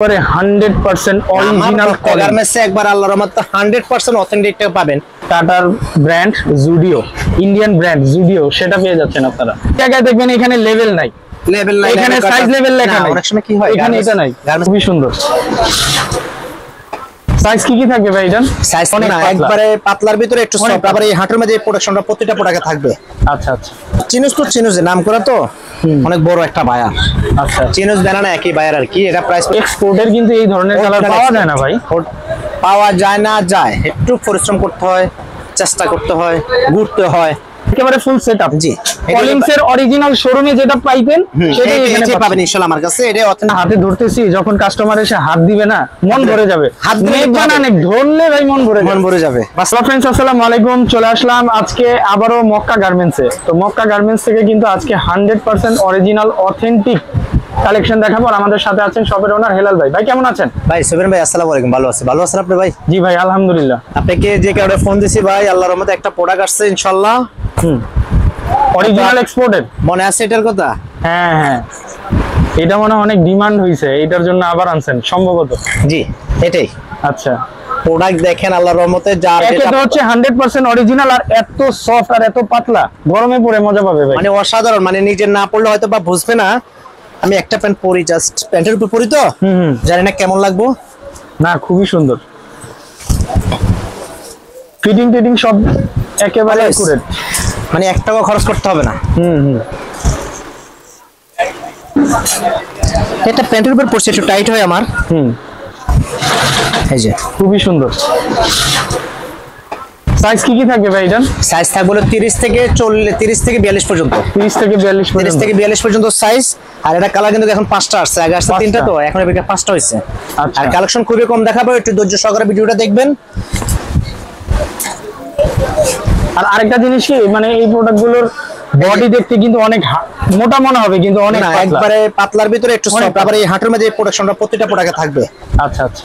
পরে 100% অরিজিনাল গার্মেন্টসে একবার আল্লাহর রহমতে 100% অথেন্টিকটা পাবেন। টাটার brand Zudio, Indian brand Zudio, সেটা পেয়ে যাচ্ছেন আপনারা। জায়গায় দেখবেন এখানে লেভেল নাই, এখানে সাইজ লেভেল লেখা নাই, অনেক সময় কি হয় এখানে এটা নাই। খুবই সুন্দর। সাইজ কি থাকবে ভাই? এটা সাইজ না একবারে পাতলার ভিতরে একটু সফট, আবার এই হাঁটুর মধ্যে প্রোডাকশনটা প্রত্যেকটা প্রোডাক্টে থাকবে। আচ্ছা আচ্ছা। চিনুস নাম করা তো অনেক বড় একটা বায়ার। আচ্ছা, চিনুস ব্যানানা একই বায়ার আর কি। এটা প্রাইস এক্সপোর্টের, কিন্তু এই ধরনের কালার পাওয়া যায় না ভাই। পাওয়া যায় না, যায় একটু পরিশ্রম করতে হয়, চেষ্টা করতে হয়, ঘুরতে হয়। একেবারে ফুল সেটআপ। জি, কলিংস এর অরিজিনাল শোরুমে যেটা পাইতেন সেটাই এখানে পাবেন ইনশাআল্লাহ আমার কাছে। এটা হাতে ধরতেছি, যখন কাস্টমার এসে হাত দিবে না মন ভরে যাবে। হাত দিলে ধরলে ভাই মন ভরে যাবে। ফ্রেন্ডস, আসসালামু আলাইকুম। চলে আসলাম আজকে আবারো মক্কা গার্মেন্টসে। তো মক্কা গার্মেন্টস থেকে কিন্তু আজকে 100% অরিজিনাল অথেন্টিক কালেকশন দেখাবো। আর আমাদের সাথে আছেন শপের ওনার হেলাল ভাই। ভাই কেমন আছেন? ভাই সুবেন ভাই আসসালামু আলাইকুম। ভালো আছেন? ভালো আছেন আপনি ভাই? জি ভাই আলহামদুলিল্লাহ। আপনাকে যে কারণে ফোন দিছি ভাই, আল্লাহর রহমতে একটা প্রোডাক্ট আসছে ইনশাআল্লাহ। অরিজিনাল এক্সপোর্টেড মনে আছে এটার কথা? হ্যাঁ হ্যাঁ, এটা মনে অনেক ডিমান্ড হইছে, এটার জন্য আবার আনছেন সম্ভবত। জি এটাই। আচ্ছা, প্রোডাক্ট দেখেন আল্লাহর রহমতে, যা এটা হচ্ছে 100% অরিজিনাল, আর এত সফট আর এত পাতলা, গরমে পরে মজা পাবে ভাই। মানে অসাধারণ, মানে নিজে না পড়লে হয়তো বা বুঝবে না। আমি একটা প্যান্ট পরি, জাস্ট প্যান্টের উপর পরি তো জানি না কেমন লাগবো। না, খুবই সুন্দর, ফিটিং টিটিং সব একেবারে একুরেট, মানে 1 টাকা খরচ করতে হবে না। এটা প্যান্টের উপর পড়ছে, একটু টাইট হয় আমার। এই যে খুবই সুন্দর। সাইজ কি থাকবে ভাই? এটা সাইজ থাকবে 30 থেকে 42 পর্যন্ত। 30 থেকে 42 পর্যন্ত সাইজ। আর এটা কালার কিন্তু এখন 5টা আসছে, আগে আসছে 3টা, তো এখন এটা 5টা হইছে। আর কালেকশন খুবই কম দেখাবো, একটু ধৈর্য সহকারে ভিডিওটা দেখবেন। আর আরেকটা জিনিস কি, মানে এই প্রোডাক্টগুলোর বডি দেখতে কিন্তু অনেক মোটা মনে হবে, কিন্তু অনেক একবারে পাতলার ভিতরে একটু সফট, আবার এই হাঁটুর মধ্যে প্রোডাকশনটা প্রত্যেকটা প্রোডাক্টে থাকবে। আচ্ছা আচ্ছা।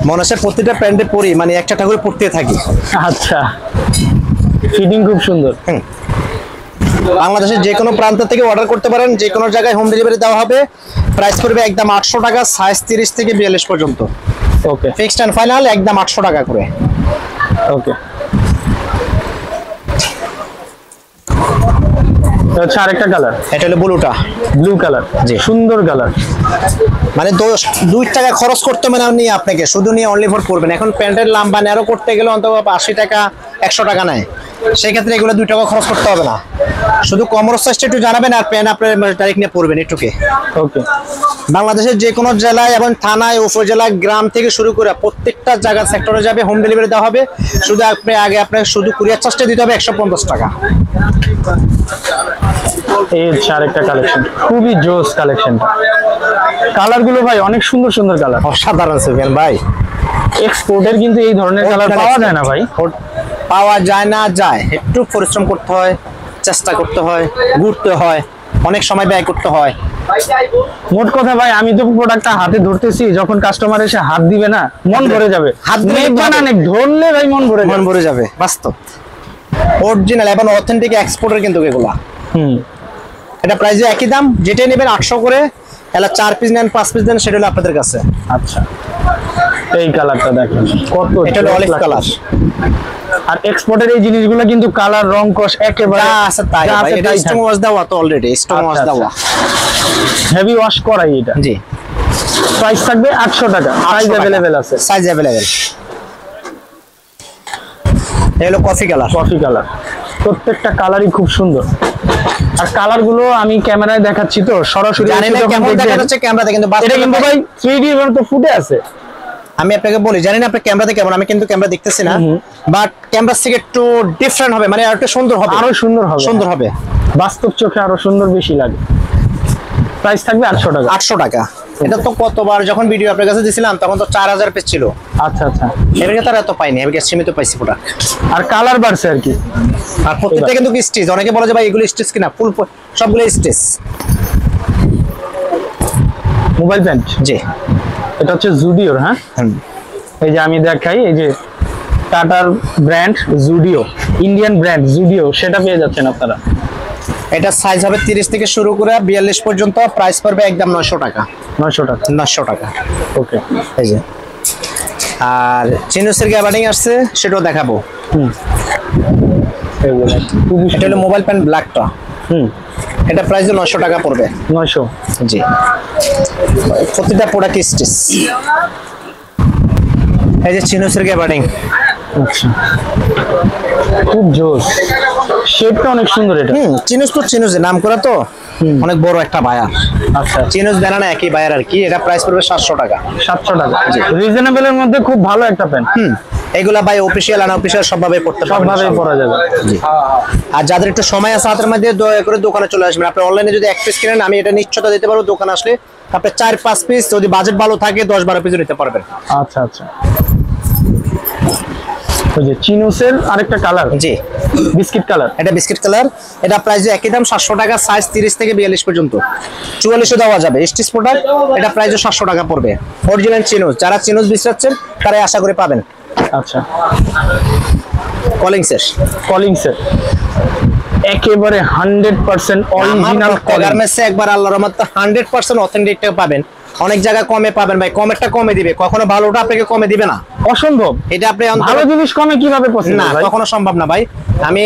মনে হচ্ছে প্রত্যেকটা প্যান্টে পরি, মানে একটা করে পড়তে থাকি। আচ্ছা, ফিটিং খুব সুন্দর। বাংলাদেশের যে কোনো প্রান্ত থেকে অর্ডার করতে পারেন, যে কোনো জায়গায় হোম ডেলিভারি দেওয়া হবে। প্রাইস পড়বে একদম 800 টাকা, সাইজ 30 থেকে 42 পর্যন্ত। ওকে, ফিক্সড এন্ড ফাইনাল একদম 800 টাকা করে। ওকে, আচ্ছা। আরেকটা কালার, এটা হলো ব্লু কালার। জি, সুন্দর কালার। মানে 2 টাকা খরচ করতে হবে না আপনাকে, শুধু নিয়ে অনলি ফর করবেন। এখন প্যান্টের লম্বা ন্যারো করতে গেলে অন্তত 80 টাকা 100 টাকা নেয়, সেক্ষেত্রে এগুলো 2 টাকা খরচ করতে হবে না। শুধু কমর সাইজটা একটু জানাবেন, আর প্যান্ট আপনার ডাইরেক্ট নিয়ে পরবেন এটুকে। ওকে, বাংলাদেশের যে কোনো জেলায় এবং থানায়, উপজেলা, গ্রাম থেকে শুরু করে প্রত্যেকটা জায়গা সেক্টরে যাবে, হোম ডেলিভারি দেওয়া হবে। শুধু আপনাকে শুধু কুরিয়ার চার্জটা দিতে হবে 150 টাকা। এই হচ্ছে আরেকটা কালেকশন, খুবই জোস কালেকশনটা। কালার গুলো ভাই অনেক সুন্দর সুন্দর কালার, অসাধারণ সুফিয়ান ভাই। এক্সপোর্টের কিন্তু এই ধরনের কালার পাওয়া যায় না ভাই। পাওয়া যায় না, যায় একটু পরিশ্রম করতে হয়, চেষ্টা করতে হয়, ঘুরতে হয়, অনেক সময় ব্যয় করতে হয়। মোট কথা ভাই, আমি তো প্রোডাক্টটা হাতে ধরতেছি, যখন কাস্টমার এসে হাত দিবে না মন ভরে যাবে। হাত ধরলে ভাই মন ভরে যাবে। বাস্তব অরিজিনাল এবং অথেন্টিক এক্সপোর্টের কিন্তু এগুলা। এটা প্রাইস একই দাম, যেটাই নেবেন 800 করে। এলা 4 পিস নেন, 5 পিস নেন, সেটা হলো আপনাদের কাছে। আচ্ছা, এই কালারটা দেখেন কত, এটা হলো অলিভ কালার। আর এক্সপোর্টের এই জিনিসগুলো কিন্তু কালার রং কস একেবারে আছে তাই ভাই। এটা স্টোন ওয়াশ দেওয়া তো, অলরেডি স্টোন ওয়াশ দেওয়া, হেভি ওয়াশ করাই এটা। জি, প্রাইস থাকবে 800 টাকা। সাইজ अवेलेबल আছে, সাইজ अवेलेबल। এলো কফি কালার। প্রত্যেকটা কালারই খুব সুন্দর। আর কালার গুলো আমি ক্যামেরায় দেখাচ্ছি তো, সরাসরি জানি না কেমন দেখা যাচ্ছে ক্যামেরাতে, কিন্তু এটা কিন্তু ভাই 3D এর তো ফুটে আছে। আমি আপনাকে বলি, জানি না আপনি ক্যামেরাতে কেমন, আমি কিন্তু ক্যামেরা দেখতেছি না, বাট ক্যামেরা থেকে একটু ডিফারেন্ট হবে, মানে আরো সুন্দর হবে, সুন্দর হবে। বাস্তব চোখে আরো সুন্দর বেশি লাগে। প্রাইস থাকবে 800 টাকা। 800 টাকা। এটা তো কতবার যখন ভিডিও আপনার কাছে দিছিলাম তখন তো 4000 পিস ছিল। আচ্ছা আচ্ছা, এর কাছে তারা এত পাইনি, আমি সীমিত পাইছি প্রোডাক্ট। আর কালার বাড়ছে আর কি। আর প্রত্যেকটা কিন্তু স্টিচ, অনেকে বলে যে ভাই এগুলো স্টিচ কিনা, ফুল সবগুলো স্টিচ। মোবাইল প্যান্ট, জি, এটা হচ্ছে জুডিওর। হ্যাঁ, এই যে আমি দেখাই, এই যে টাটার brand Zudio, Indian brand Zudio, সেটা পেয়ে যাচ্ছেন আপনারা। এটা সাইজ হবে 30 থেকে শুরু করে 42 পর্যন্ত, প্রাইস পড়বে একদম 900 টাকা। 900 টাকা। 900 টাকা। ওকে। এই যে আর চিনুসের গ্যাবার্ডিং আসছে, সেটাও দেখাবো। এটা হলো মোবাইল প্যান্ট ব্ল্যাকটা। এটা প্রাইস 900 টাকা পড়বে। 900। জি, প্রতিটা প্রোডাক্ট স্টিচ। এই যে চিনুসের গ্যাবার্ডিং। আচ্ছা, খুব জোস, শেপটা অনেক সুন্দর এটা। চিনুস তো চিনুস নাম করা তো, অনেক বড় একটা বায়ার। আচ্ছা, চিনুস ব্যানানা একই বায়ার আর কি। এটা প্রাইস পড়বে 700 টাকা। 700 টাকা, রিজনেবল এর মধ্যে খুব ভালো একটা প্যান্ট। এগুলা ভাই অফিশিয়াল আনঅফিশিয়াল সবভাবে পড়তে পারবেন, সবভাবে পরা যাবে। আর যাদের একটু সময় আছে হাতের মধ্যে, দয়া করে দোকানে চলে আসবেন। আপনি অনলাইনে যদি 1 পিস কিনেন, আমি এটা নিশ্চয়তা দিতে পারবো, দোকানে আসলে আপনি 4-5 পিস, যদি বাজেট ভালো থাকে 10-12 পিস নিতে পারবেন। আচ্ছা আচ্ছা, ওই যে চিনুসের আরেকটা কালার। জি, বিস্কিট কালার। এটা বিস্কিট কালার। এটা প্রাইস একই দাম 700 টাকা, সাইজ 30 থেকে 42 পর্যন্ত, 44 দেওয়া যাবে। Stitch product. এটা প্রাইস 700 টাকা পড়বে। অরিজিনাল চিনুস, যারা চিনুস বিছাচ্ছেন তারাই আশা করে পাবেন। আচ্ছা, কলিংসের। কলিংসের একেবারে 100% অরিজিনাল গার্মেন্টসে একবার আল্লাহর রহমতে 100% অথেন্টিকটা পাবেন। অনেক জায়গায় কমে পাবেন ভাই, কমেরটা কমে দিবে, কখনো ভালোটা আপনাকে কমে দিবে না। অসম্ভব। এটা আপনি ভালো জিনিস কমে কিভাবে পসিবল না, ভাই? কখনো সম্ভব না ভাই। আমি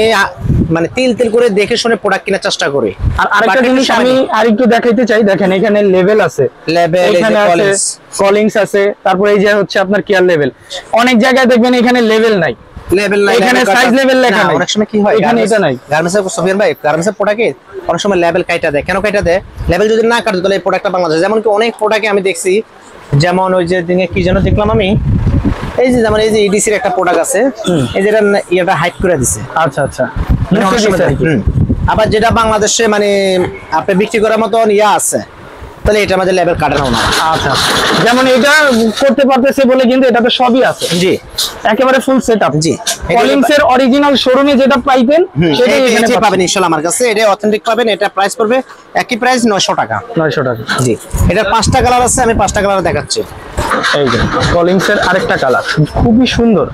মানে তিল করে দেখে শুনে প্রোডাক্ট কেনার চেষ্টা করি। আর আরেকটা জিনিস আমি আরেকটু দেখাইতে চাই, দেখেন এখানে লেভেল আছে, লেভেল, এখানে আছে কলিংস আছে, তারপরে এই যে হচ্ছে আপনার কেয়ার লেভেল। অনেক জায়গায় দেখবেন এখানে লেভেল নাই, লেভেল নাই, এখানে সাইজ লেভেল লেখা নাই। অনেক সময় কি হয়, এখানে এটা নাই। গার্মেন্টসের সোফিয়ান ভাই, গার্মেন্টসের প্রোডাক্টে অনেক সময় লেভেল কাইটা দেয়। কেন কাইটা দেয়? লেভেল যদি না কাটে তাহলে এই প্রোডাক্টটা বাংলাদেশ, যেমন কি অনেক প্রোডাক্টে আমি দেখছি, যেমন ওই যে দিনে কি যেন দেখলাম আমি, এই যে যেমন এই যে ইডিসির একটা প্রোডাক্ট আছে, এই যেটা এটা হাইড করে দিছে। আচ্ছা আচ্ছা, আবার যেটা বাংলাদেশে মানে আপনি বিক্রি করার মতন ইয়া আছে, তাহলে এটা আমাদের লেভেল কাটানো না। আচ্ছা, যেমন এটা করতে পারতেছে বলে কিন্তু এটাতে সবই আছে। জি, একেবারে ফুল সেটআপ। জি, কলিংস এর অরিজিনাল শোরুমে যেটা পাইতেন সেটাই এখানে পাবেন ইনশাআল্লাহ আমার কাছে। এটা অথেন্টিক পাবেন। এটা প্রাইস পড়বে একই প্রাইস 900 টাকা। 900 টাকা। জি, এটার 5টা কালার আছে, আমি 5টা কালার দেখাচ্ছি। এই যে কলিংস এর আরেকটা কালার, খুবই সুন্দর,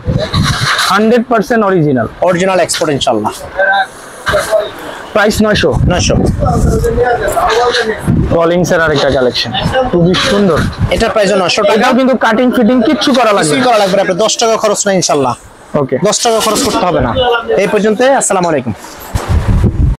100% অরিজিনাল, অরিজিনাল এক্সপোর্ট ইনশাআল্লাহ। প্রাইস 900। কলিংস এর আরেকটা কালেকশন, খুবই সুন্দর। এটা প্রাইস 900 টাকা। এটাও কিন্তু কাটিং ফিটিং কিচ্ছু করা লাগবে কিছুই করা লাগবে না, আপনি 10 টাকা খরচ না ইনশাআল্লাহ। ওকে, 10 টাকা খরচ করতে হবে না। এই পর্যন্ত, আসসালামু আলাইকুম।